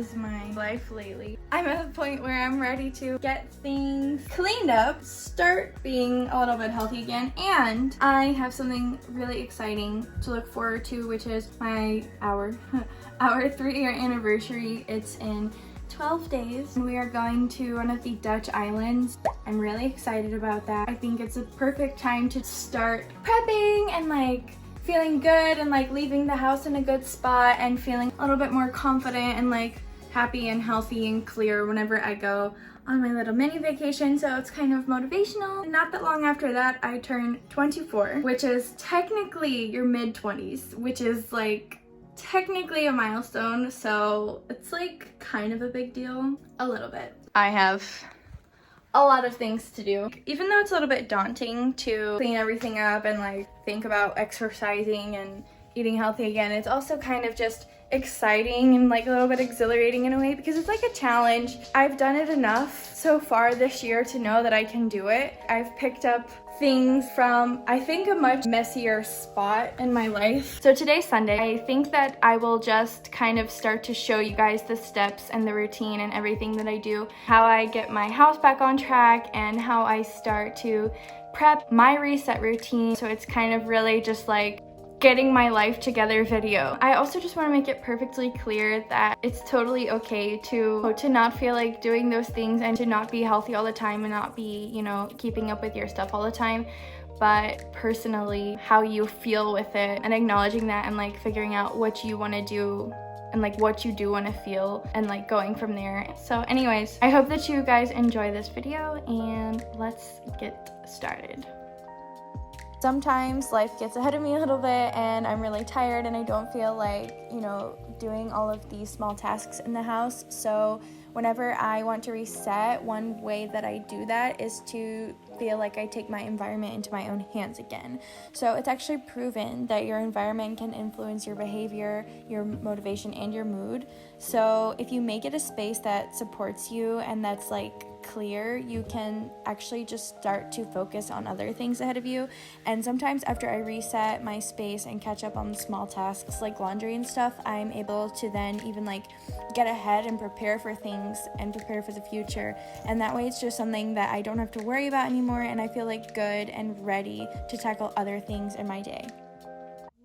is my life lately. I'm at the point where I'm ready to get things cleaned up, start being a little bit healthy again, and I have something really exciting to look forward to, which is our 3-year anniversary. It's in 12 days. We are going to one of the Dutch islands. I'm really excited about that. I think it's a perfect time to start prepping and like feeling good and like leaving the house in a good spot and feeling a little bit more confident and like happy and healthy and clear whenever I go on my little mini vacation. So it's kind of motivational. Not that long after that, I turn 24, which is technically your mid-20s, which is like technically a milestone, so it's like kind of a big deal, a little bit. I have a lot of things to do. Even though it's a little bit daunting to clean everything up and like think about exercising and eating healthy again, it's also kind of just exciting and like a little bit exhilarating in a way because it's like a challenge. I've done it enough so far this year to know that I can do it. I've picked up things from, I think, a much messier spot in my life. So today's Sunday. I think that I will just kind of start to show you guys the steps and the routine and everything that I do, how I get my house back on track and how I start to prep my reset routine. So it's kind of really just like getting my life together video. I also just want to make it perfectly clear that it's totally okay to not feel like doing those things and to not be healthy all the time and not be, you know, keeping up with your stuff all the time. But personally, how you feel with it and acknowledging that and like figuring out what you want to do and like what you do want to feel and like going from there. So anyways, I hope that you guys enjoy this video and let's get started. Sometimes life gets ahead of me a little bit and I'm really tired and I don't feel like, you know, doing all of these small tasks in the house. So whenever I want to reset, one way that I do that is to feel like I take my environment into my own hands again. So it's actually proven that your environment can influence your behavior, your motivation, and your mood. So if you make it a space that supports you and that's like clear, you can actually just start to focus on other things ahead of you. And sometimes after I reset my space and catch up on small tasks like laundry and stuff, I'm able to then even like get ahead and prepare for things and prepare for the future. And that way it's just something that I don't have to worry about anymore and I feel like good and ready to tackle other things in my day.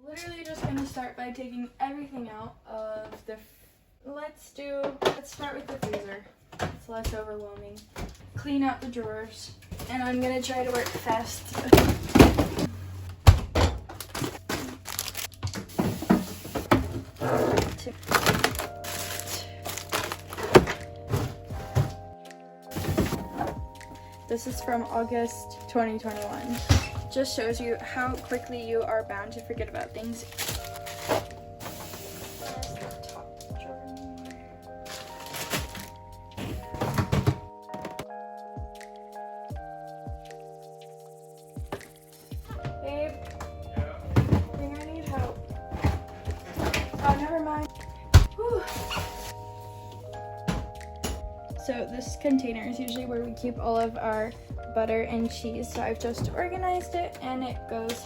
Literally just gonna start by taking everything out of the let's start with the freezer. It's less overwhelming. Clean out the drawers, and I'm gonna try to work fast. This is from August 2021. Just shows you how quickly you are bound to forget about things. So this container is usually where we keep all of our butter and cheese. So I've just organized it and it goes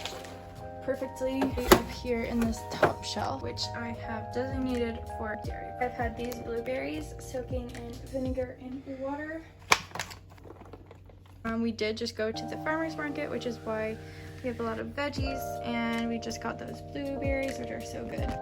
perfectly up here in this top shelf, which I have designated for dairy. I've had these blueberries soaking in vinegar and water. We did just go to the farmer's market, which is why we have a lot of veggies, and we just got those blueberries, which are so good.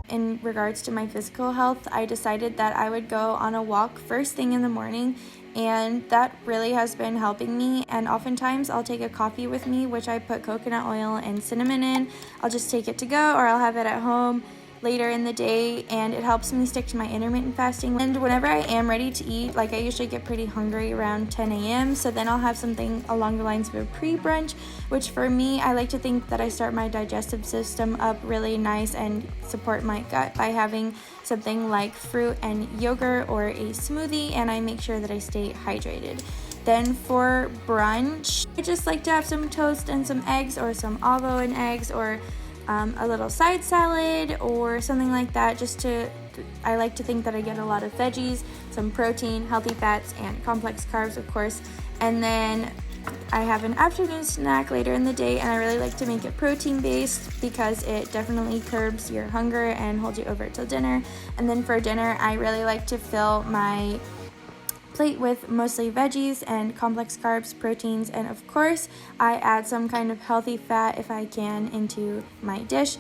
In regards to my physical health, I decided that I would go on a walk first thing in the morning, and that really has been helping me. And oftentimes I'll take a coffee with me, which I put coconut oil and cinnamon in. I'll just take it to go, or I'll have it at home later in the day, and it helps me stick to my intermittent fasting. And whenever I am ready to eat, like I usually get pretty hungry around 10 a.m. So then I'll have something along the lines of a pre-brunch, which for me, I like to think that I start my digestive system up really nice and support my gut by having something like fruit and yogurt or a smoothie, and I make sure that I stay hydrated. Then for brunch, I just like to have some toast and some eggs, or some avo and eggs, or a little side salad or something like that. I like to think that I get a lot of veggies, some protein, healthy fats, and complex carbs, of course. And then I have an afternoon snack later in the day, and I really like to make it protein based because it definitely curbs your hunger and holds you over till dinner. And then for dinner, I really like to fill my plate with mostly veggies and complex carbs, proteins, and of course I add some kind of healthy fat if I can into my dish.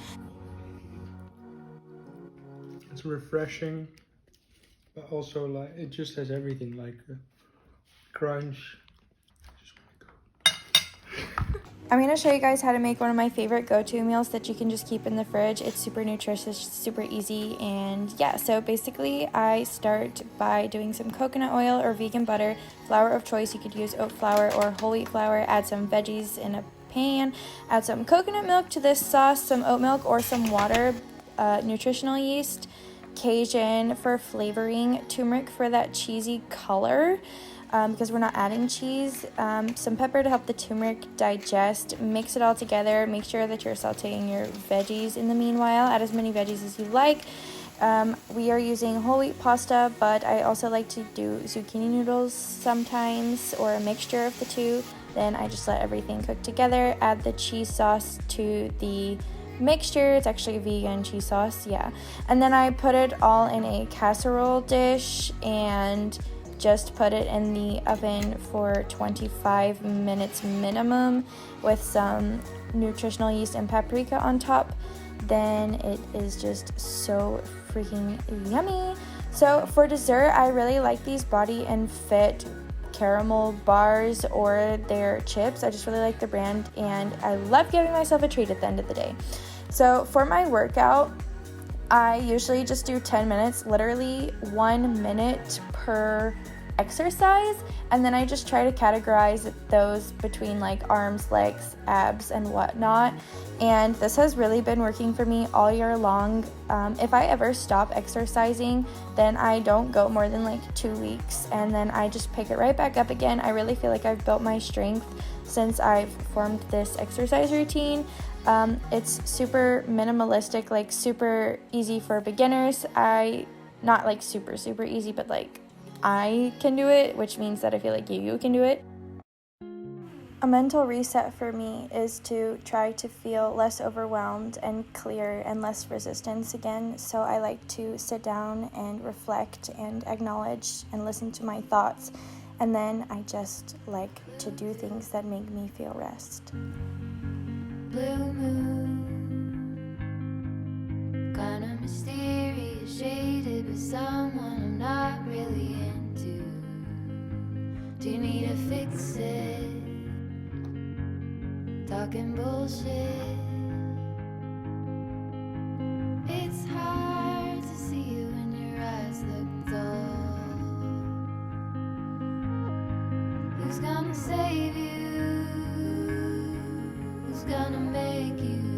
It's refreshing, but also like it just has everything, like crunch. I'm going to show you guys how to make one of my favorite go-to meals that you can just keep in the fridge. It's super nutritious, super easy, and yeah, so basically I start by doing some coconut oil or vegan butter, flour of choice. You could use oat flour or whole wheat flour, add some veggies in a pan, add some coconut milk to this sauce, some oat milk or some water, nutritional yeast, Cajun for flavoring, turmeric for that cheesy color, because we're not adding cheese, some pepper to help the turmeric digest. Mix it all together. Make sure that you're sauteing your veggies in the meanwhile. Add as many veggies as you like. We are using whole wheat pasta, but I also like to do zucchini noodles sometimes, or a mixture of the two. Then I just let everything cook together. Add the cheese sauce to the mixture. It's actually a vegan cheese sauce, yeah. And then I put it all in a casserole dish and just put it in the oven for 25 minutes minimum with some nutritional yeast and paprika on top. Then it is just so freaking yummy. So for dessert, I really like these Body and Fit caramel bars or their chips. I just really like the brand, and I love giving myself a treat at the end of the day. So for my workout, I usually just do 10 minutes, literally 1 minute per exercise, and then I just try to categorize those between like arms, legs, abs, and whatnot. And this has really been working for me all year long. If I ever stop exercising, then I don't go more than like 2 weeks, and then I just pick it right back up again. I really feel like I've built my strength since I've formed this exercise routine. It's super minimalistic, like super easy for beginners. Not like super easy, but like I can do it, which means that I feel like you can do it. A mental reset for me is to try to feel less overwhelmed and clear and less resistance again. So I like to sit down and reflect and acknowledge and listen to my thoughts. And then I just like to do things that make me feel rest. Blue moon, kinda mysterious, shaded with someone I'm not really into. Do you need to fix it? Talking bullshit. It's hard to see you when your eyes look dull. Who's gonna save you? Who's gonna make you